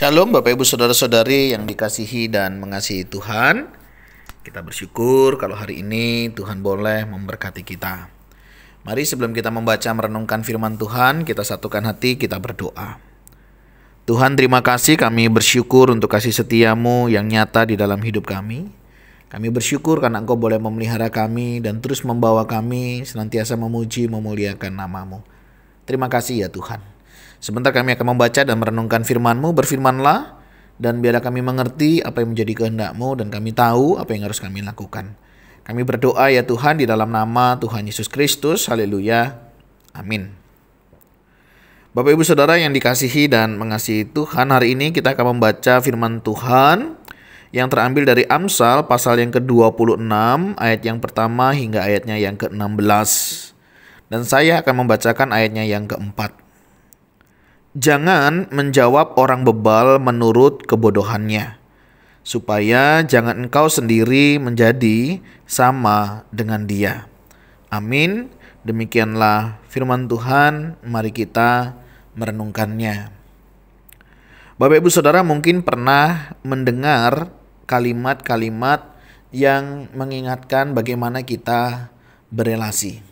Shalom Bapak Ibu Saudara-saudari yang dikasihi dan mengasihi Tuhan. Kita bersyukur kalau hari ini Tuhan boleh memberkati kita. Mari sebelum kita membaca merenungkan firman Tuhan, kita satukan hati, kita berdoa. Tuhan, terima kasih, kami bersyukur untuk kasih setiamu yang nyata di dalam hidup kami. Kami bersyukur karena Engkau boleh memelihara kami dan terus membawa kami senantiasa memuji, memuliakan nama-Mu. Terima kasih ya Tuhan. Sebentar kami akan membaca dan merenungkan firman-Mu, berfirmanlah, dan biarlah kami mengerti apa yang menjadi kehendak-Mu, dan kami tahu apa yang harus kami lakukan. Kami berdoa ya Tuhan di dalam nama Tuhan Yesus Kristus, haleluya, amin. Bapak Ibu Saudara yang dikasihi dan mengasihi Tuhan, hari ini kita akan membaca firman Tuhan yang terambil dari Amsal pasal yang ke-26, ayat yang pertama hingga ayatnya yang ke-16. Dan saya akan membacakan ayatnya yang ke-4. Jangan menjawab orang bebal menurut kebodohannya, supaya jangan engkau sendiri menjadi sama dengan dia. Amin. Demikianlah firman Tuhan, mari kita merenungkannya. Bapak Ibu Saudara mungkin pernah mendengar kalimat-kalimat yang mengingatkan bagaimana kita berelasi.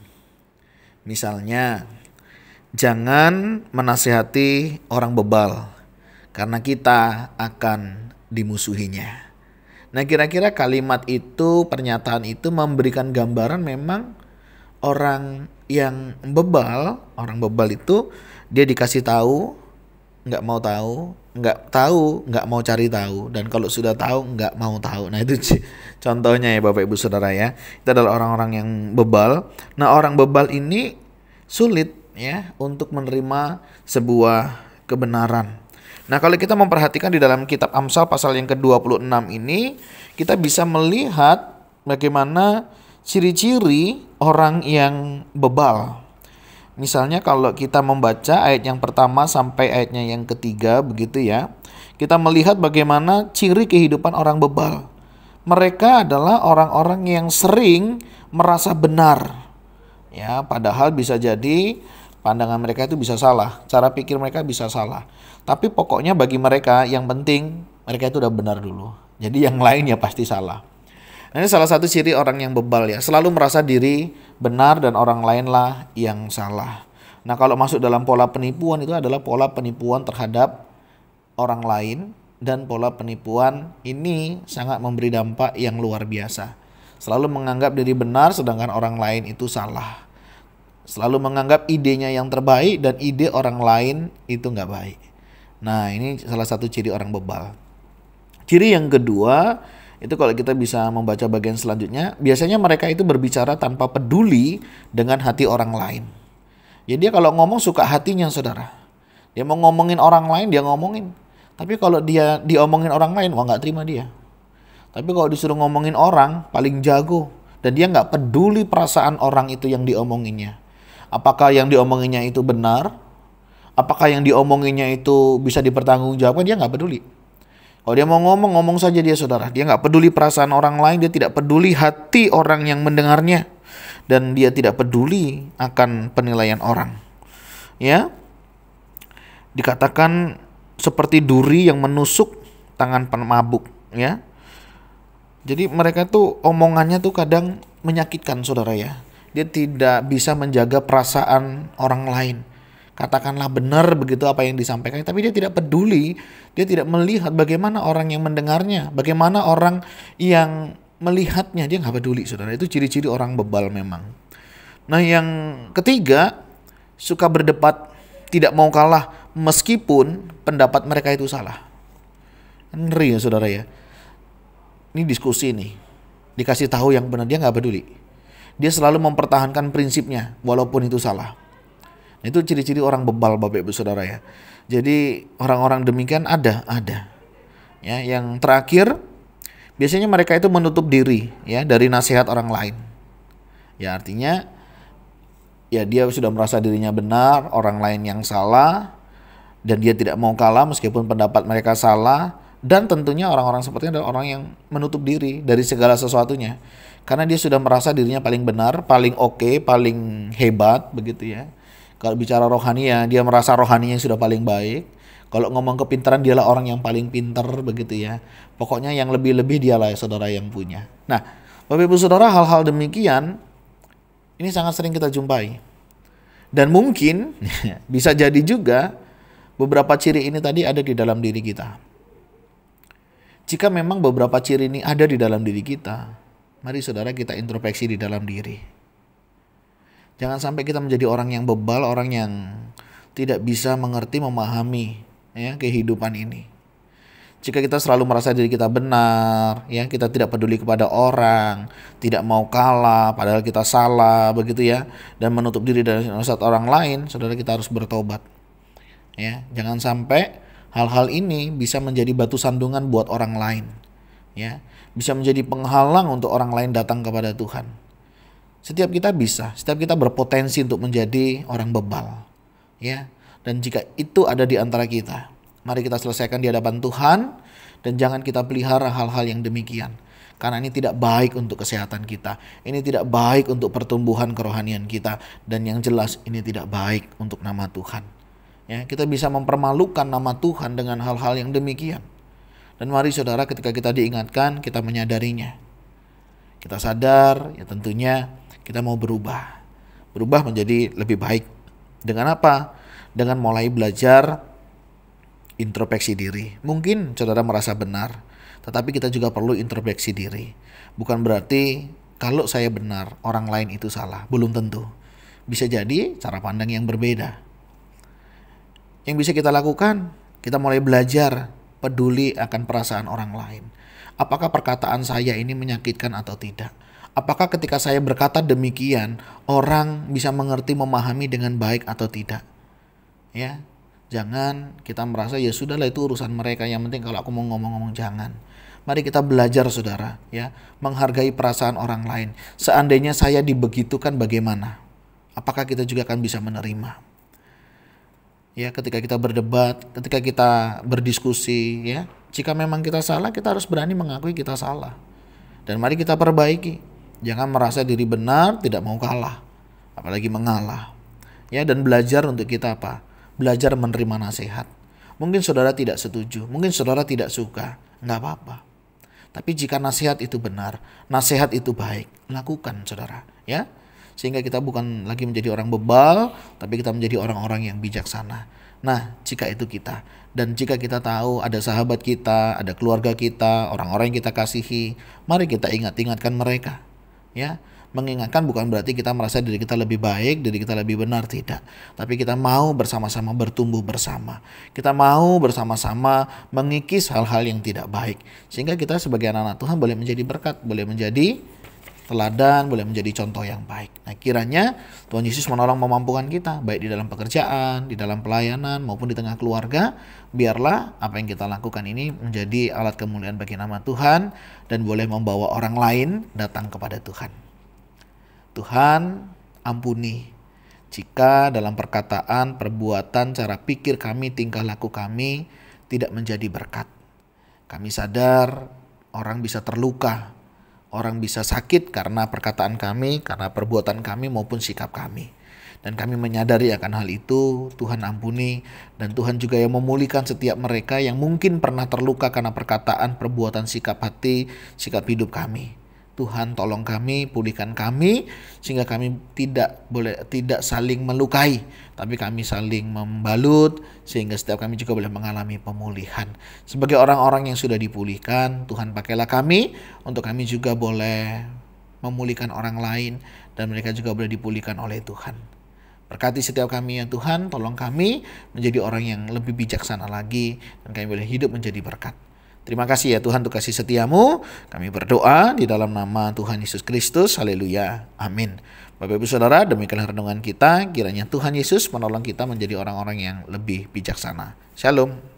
Misalnya, jangan menasihati orang bebal karena kita akan dimusuhinya. Nah, kira-kira kalimat itu, pernyataan itu memberikan gambaran memang orang yang bebal, orang bebal itu dia dikasih tahu, nggak mau tahu, nggak mau cari tahu, dan kalau sudah tahu nggak mau tahu. Nah, itu contohnya ya Bapak Ibu Saudara ya. Itu adalah orang-orang yang bebal. Nah, orang bebal ini sulit ya untuk menerima sebuah kebenaran. Nah, kalau kita memperhatikan di dalam kitab Amsal pasal yang ke-26 ini, kita bisa melihat bagaimana ciri-ciri orang yang bebal. Misalnya kalau kita membaca ayat yang pertama sampai ayatnya yang ketiga begitu ya, kita melihat bagaimana ciri kehidupan orang bebal. Mereka adalah orang-orang yang sering merasa benar. Ya, padahal bisa jadi pandangan mereka itu bisa salah, cara pikir mereka bisa salah. Tapi pokoknya bagi mereka yang penting mereka itu udah benar dulu. Jadi yang lain ya pasti salah. Nah, ini salah satu ciri orang yang bebal ya, selalu merasa diri benar dan orang lainlah yang salah. Nah, kalau masuk dalam pola penipuan itu adalah pola penipuan terhadap orang lain, dan pola penipuan ini sangat memberi dampak yang luar biasa. Selalu menganggap diri benar sedangkan orang lain itu salah. Selalu menganggap idenya yang terbaik dan ide orang lain itu nggak baik. Nah, ini salah satu ciri orang bebal. Ciri yang kedua, itu kalau kita bisa membaca bagian selanjutnya, biasanya mereka itu berbicara tanpa peduli dengan hati orang lain. Jadi dia kalau ngomong suka hatinya saudara. Dia mau ngomongin orang lain, dia ngomongin. Tapi kalau dia diomongin orang lain, wah nggak terima dia. Tapi kalau disuruh ngomongin orang, paling jago. Dan dia nggak peduli perasaan orang itu yang diomonginnya. Apakah yang diomonginnya itu benar? Apakah yang diomonginnya itu bisa dipertanggungjawabkan? Dia nggak peduli. Kalau dia mau ngomong, ngomong saja dia saudara. Dia nggak peduli perasaan orang lain. Dia tidak peduli hati orang yang mendengarnya. Dan dia tidak peduli akan penilaian orang. Ya, dikatakan seperti duri yang menusuk tangan pemabuk. Ya. Jadi mereka tuh omongannya tuh kadang menyakitkan saudara ya. Dia tidak bisa menjaga perasaan orang lain. Katakanlah benar begitu apa yang disampaikan, tapi dia tidak peduli. Dia tidak melihat bagaimana orang yang mendengarnya, bagaimana orang yang melihatnya. Dia nggak peduli saudara. Itu ciri-ciri orang bebal memang. Nah, yang ketiga, suka berdebat, tidak mau kalah meskipun pendapat mereka itu salah. Ngeri ya saudara ya. Ini diskusi nih, dikasih tahu yang benar, dia nggak peduli. Dia selalu mempertahankan prinsipnya walaupun itu salah. Itu ciri-ciri orang bebal Bapak Ibu Saudara ya. Jadi orang-orang demikian ada. Ya, yang terakhir biasanya mereka itu menutup diri ya dari nasihat orang lain. Ya, artinya ya dia sudah merasa dirinya benar, orang lain yang salah, dan dia tidak mau kalah meskipun pendapat mereka salah. Dan tentunya orang-orang seperti ini adalah orang yang menutup diri dari segala sesuatunya. Karena dia sudah merasa dirinya paling benar, paling oke, paling hebat begitu ya. Kalau bicara rohani ya, dia merasa rohaninya sudah paling baik. Kalau ngomong kepintaran, dialah orang yang paling pintar begitu ya. Pokoknya yang lebih-lebih dialah saudara yang punya. Nah, Bapak Ibu Saudara, hal-hal demikian ini sangat sering kita jumpai. Dan mungkin bisa jadi juga beberapa ciri ini tadi ada di dalam diri kita. Jika memang beberapa ciri ini ada di dalam diri kita, mari saudara kita introspeksi di dalam diri. Jangan sampai kita menjadi orang yang bebal, orang yang tidak bisa mengerti, memahami ya kehidupan ini. Jika kita selalu merasa diri kita benar, ya kita tidak peduli kepada orang, tidak mau kalah, padahal kita salah, begitu ya, dan menutup diri dari nasihat orang lain, saudara kita harus bertobat. Ya, jangan sampai hal-hal ini bisa menjadi batu sandungan buat orang lain, ya, bisa menjadi penghalang untuk orang lain datang kepada Tuhan. Setiap kita berpotensi untuk menjadi orang bebal, ya. Dan jika itu ada di antara kita, mari kita selesaikan di hadapan Tuhan dan jangan kita pelihara hal-hal yang demikian. Karena ini tidak baik untuk kesehatan kita. Ini tidak baik untuk pertumbuhan kerohanian kita. Dan yang jelas ini tidak baik untuk nama Tuhan. Ya, kita bisa mempermalukan nama Tuhan dengan hal-hal yang demikian. Dan mari saudara ketika kita diingatkan, kita menyadarinya. Kita sadar, ya tentunya kita mau berubah. Berubah menjadi lebih baik. Dengan apa? Dengan mulai belajar introspeksi diri. Mungkin saudara merasa benar, tetapi kita juga perlu introspeksi diri. Bukan berarti kalau saya benar, orang lain itu salah. Belum tentu. Bisa jadi cara pandang yang berbeda. Yang bisa kita lakukan, kita mulai belajar peduli akan perasaan orang lain. Apakah perkataan saya ini menyakitkan atau tidak? Apakah ketika saya berkata demikian, orang bisa mengerti, memahami dengan baik atau tidak? Ya, jangan kita merasa ya sudahlah itu urusan mereka, yang penting kalau aku mau ngomong-ngomong, jangan. Mari kita belajar saudara, ya, menghargai perasaan orang lain. Seandainya saya dibegitukan bagaimana? Apakah kita juga akan bisa menerima? Ya, ketika kita berdebat, ketika kita berdiskusi, ya, jika memang kita salah, kita harus berani mengakui kita salah. Dan mari kita perbaiki. Jangan merasa diri benar, tidak mau kalah, apalagi mengalah. Ya, dan belajar untuk kita apa? Belajar menerima nasihat. Mungkin saudara tidak setuju, mungkin saudara tidak suka, nggak apa-apa. Tapi jika nasihat itu benar, nasihat itu baik, lakukan saudara, ya. Sehingga kita bukan lagi menjadi orang bebal, tapi kita menjadi orang-orang yang bijaksana. Nah, jika itu kita, dan jika kita tahu ada sahabat kita, ada keluarga kita, orang-orang yang kita kasihi, mari kita ingatkan mereka, ya. Mengingatkan bukan berarti kita merasa diri kita lebih baik, diri kita lebih benar, tidak. Tapi kita mau bersama-sama bertumbuh bersama. Kita mau bersama-sama mengikis hal-hal yang tidak baik. Sehingga kita sebagai anak-anak Tuhan boleh menjadi berkat, boleh menjadi teladan, boleh menjadi contoh yang baik. Nah, kiranya Tuhan Yesus menolong memampukan kita, baik di dalam pekerjaan, di dalam pelayanan, maupun di tengah keluarga. Biarlah apa yang kita lakukan ini menjadi alat kemuliaan bagi nama Tuhan, dan boleh membawa orang lain datang kepada Tuhan. Tuhan, ampuni jika dalam perkataan, perbuatan, cara pikir kami, tingkah laku kami tidak menjadi berkat. Kami sadar orang bisa terluka, orang bisa sakit karena perkataan kami, karena perbuatan kami maupun sikap kami. Dan kami menyadari akan hal itu. Tuhan ampuni, dan Tuhan juga yang memulihkan setiap mereka yang mungkin pernah terluka karena perkataan, perbuatan, sikap hati, sikap hidup kami. Tuhan tolong kami, pulihkan kami, sehingga kami tidak saling melukai, tapi kami saling membalut, sehingga setiap kami juga boleh mengalami pemulihan. Sebagai orang-orang yang sudah dipulihkan, Tuhan pakailah kami, untuk kami juga boleh memulihkan orang lain, dan mereka juga boleh dipulihkan oleh Tuhan. Berkati setiap kami ya Tuhan, tolong kami menjadi orang yang lebih bijaksana lagi, dan kami boleh hidup menjadi berkat. Terima kasih ya Tuhan untuk kasih setiamu. Kami berdoa di dalam nama Tuhan Yesus Kristus. Haleluya. Amin. Bapak Ibu Saudara, demikianlah renungan kita. Kiranya Tuhan Yesus menolong kita menjadi orang-orang yang lebih bijaksana. Shalom.